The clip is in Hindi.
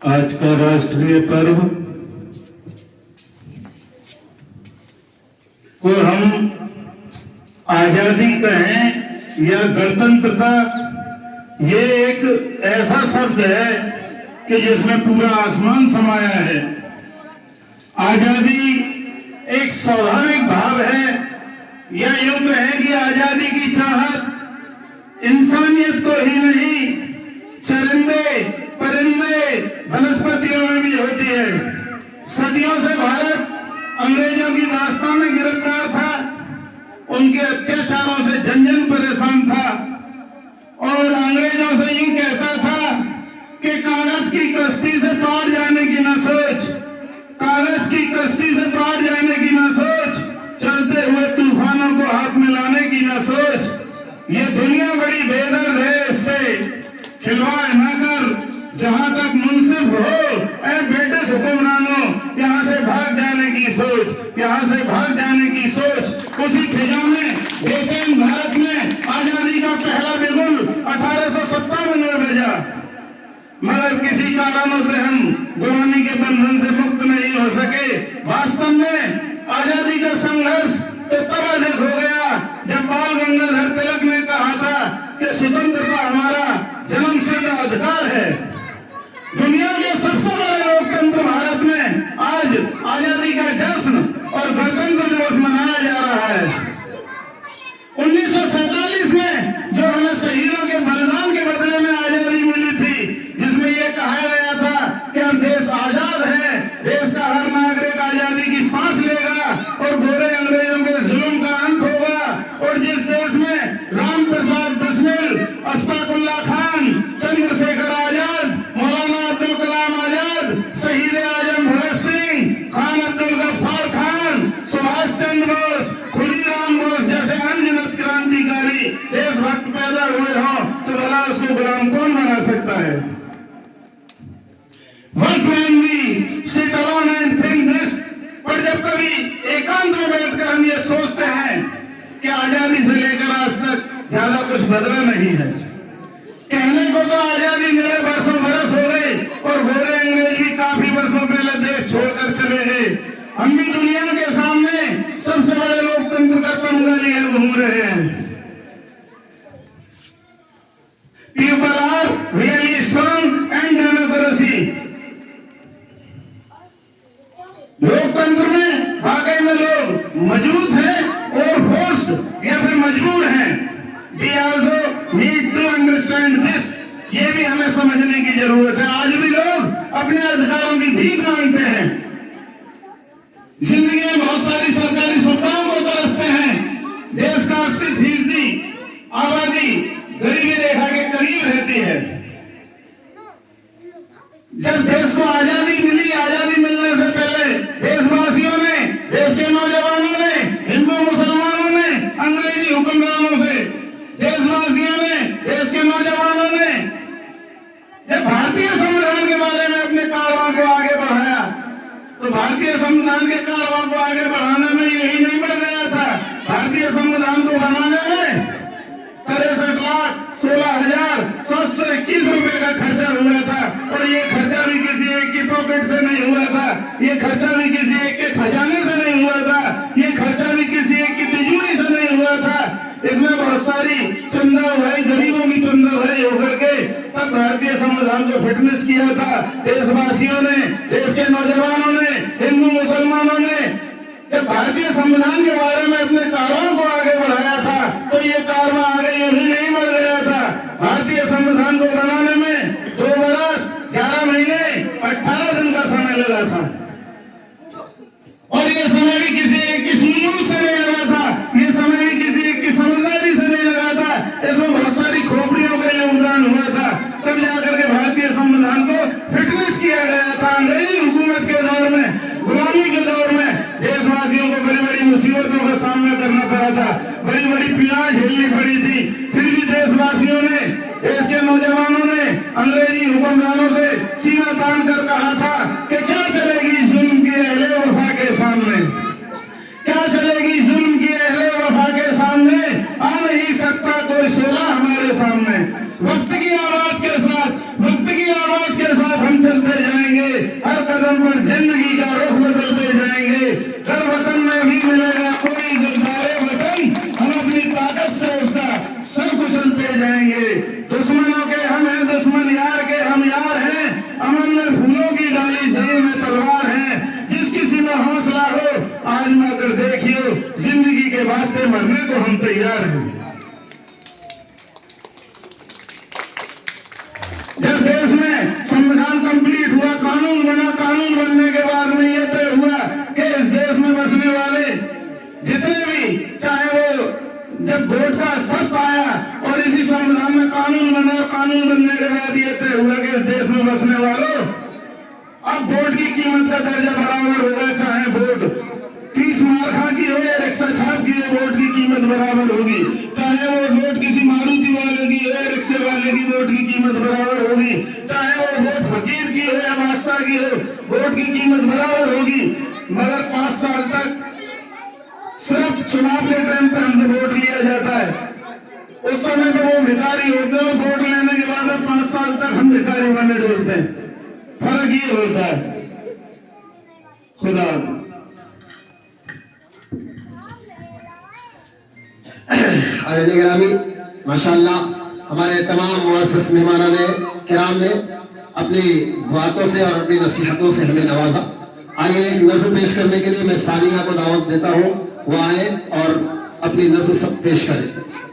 आज का राष्ट्रीय पर्व को हम आजादी कहें या गणतंत्रता, ये एक ऐसा शब्द है कि जिसमें पूरा आसमान समाया है। आजादी एक स्वाभाविक भाव है, या यूं कहें कि आजादी की चाहत इंसानियत को ही नहीं, चरिंदे परिंदे वनस्पतियों में भी होती है। सदियों से भारत अंग्रेजों की दास्तान में गिरफ्तार था, उनके अत्याचारों से जन परेशान था और अंग्रेजों से यूं कहता था कि कागज की कश्ती से पार जाने की न सोच, कागज की कश्ती से पार जाने की न सोच, चलते हुए तूफानों को हाथ में लाने की न सोच। ये दुनिया बड़ी बेदर्द है, इससे खिलवाड़ न कर। जहां तक मुंसिफ हो ऐ बेटे से हुक्मरानों, यहाँ से भाग जाने की सोच, यहाँ से भाग जाने की सोच। उसी फिजा में बेचैन भारत में आजादी का पहला बिगुल 1857 में भेजा, मगर किसी कारणों से हम गुलामी के बंधन से मुक्त नहीं हो सके। वास्तव में आजादी का संघर्ष तो तब अधिक हो गया जब बाल गंगाधर तिलक ने कहा था कि स्वतंत्रता हमारा जन्मसिद्ध अधिकार है। दुनिया के सबसे बड़े लोकतंत्र भारत में आज आजादी का जश्न और गणतंत्र दिवस मनाया जा रहा है। 1947 में जो हमें शहीदों के बलिदान के बदले में आजादी मिली थी, जिसमें यह कहा गया था कि हम देश आजाद है, देश का हर नागरिक आजादी की सांस लेगा और गोरे अंग्रेजों के जुल्म का अंत होगा। और जिस देश में राम प्रसाद बिस्मिल, अशफाकुल्ला खान, चंद्रशेखर आजाद, मौलाना अब्दुल कलाम आजाद, शहीद आजम भगत सिंह, खान अब्दुल गफ्फार खान, सुभाष चंद्र बोस, खुदीराम बोस जैसे अनगिनत क्रांतिकारी देशभक्त पैदा हुए हों, तो भला उसको गुलाम कौन बना सकता है? What when we sit alone and think this, पर जब कभी एकांत में बैठकर हम ये सोचते हैं कि आजादी से लेकर आज तक ज्यादा कुछ बदला नहीं है। कहने को तो आजादी मिले बरसों बरस हो गए और गोरे अंग्रेज भी काफी वर्षों पहले देश छोड़कर चले गए। हम भी दुनिया के सामने सबसे बड़े लोकतंत्र का तमगा लिए घूम रहे हैं। People are really strong and democracy। लोकतंत्र में वाकई में लोग मजबूत हैं और फोर्स्ड या फिर मजबूर हैं। We also need to understand this। ये भी हमें समझने की जरूरत है। आज भी लोग अपने अधिकारों की भीख मांगते हैं, जिंदगी में बहुत सारी सरकारी सुविधाओं को तरसते हैं। देश का 80% आबादी गरीबी रेखा के करीब रहती है। जब देश को आजादी मिली, आजादी मिलने से पहले देशवासियों ने, देश के नौजवानों ने, हिंदू मुसलमानों ने, अंग्रेजी हुक्मरानों से, देशवासियों ने, देश के नौजवानों ने जब भारतीय संविधान के बारे में अपने कारवां को आगे बढ़ाया, तो भारतीय संविधान के कारवां को आगे बढ़ाने में यही नहीं बढ़ गया था। भारतीय संविधान को बनाने में 63,16,721 रुपए का खर्चा हुआ था। और ये खर्चा भी किसी एक की पॉकेट से नहीं हुआ था, ये खर्चा भी किसी एक के खजाने से नहीं हुआ था, ये खर्चा भी किसी एक की तिजोरी से नहीं हुआ था। इसमें बहुत सारी चंदा उड़ाई, गरीबों की चंदा उड़ाई होकर के तब भारतीय संविधान को फिटनेस किया था। देशवासियों ने, देश के नौजवानों ने, हिंदू मुसलमानों ने जब भारतीय संविधान के बारे में अपने कारवां को आगे बढ़ाया था, तो ये कारवां आगे यूं ही नहीं बढ़ गया था। भारतीय संविधान को बनाने में 2 वर्ष 11 महीने 18 दिन का समय लगा था। और ये समय भी किसी एक की सूझबूझ से नहीं लगा था, ये समय भी किसी एक की समझदारी से नहीं लगा था। इसमें बहुत सारी खोपड़ियों का योगदान हुआ था। तब जाकर के भारतीय संविधान को फिटनेस किया गया था। अंग्रेजी हुकूमत के दौर में, गुलामी के दौर में देशवासियों को बड़ी बड़ी मुसीबतों का सामना करना पड़ा था, बड़ी बड़ी पीड़ाएं झेलनी पड़ी थी। फिर भी देशवासियों ने, देश के नौजवानों ने अंग्रेजी हुक्मरानों से सीना तान कर कहा था कि क्या चलेगी जुल्म की अहले वफा के सामने, क्या चलेगी जुल्म की अहले वफा के सामने, आ नहीं सकता कोई शोला हमारे सामने। वक्त की वाले की वोट की कीमत बराबर होगी, चाहे वो वोट फकीर की हो या बादशाह की हो, वोट की कीमत बराबर होगी। मगर 5 साल तक सिर्फ चुनाव के टाइम पे हमसे वोट लिया जाता है, उस समय पे वो भिखारी होते हैं और वोट लेने के बाद 5 साल तक हम भिखारी बने डोलते हैं। फर्क ये होता है। खुदा आदरणीय गिरामी, माशाअल्लाह हमारे तमाम मुअस्सिस मेहमानान किराम ने अपनी बातों से और अपनी नसीहतों से हमें नवाजा। आइए एक नज़्म पेश करने के लिए मैं सानिया को दावत देता हूँ, वो आए और अपनी नज़्म सब पेश करें।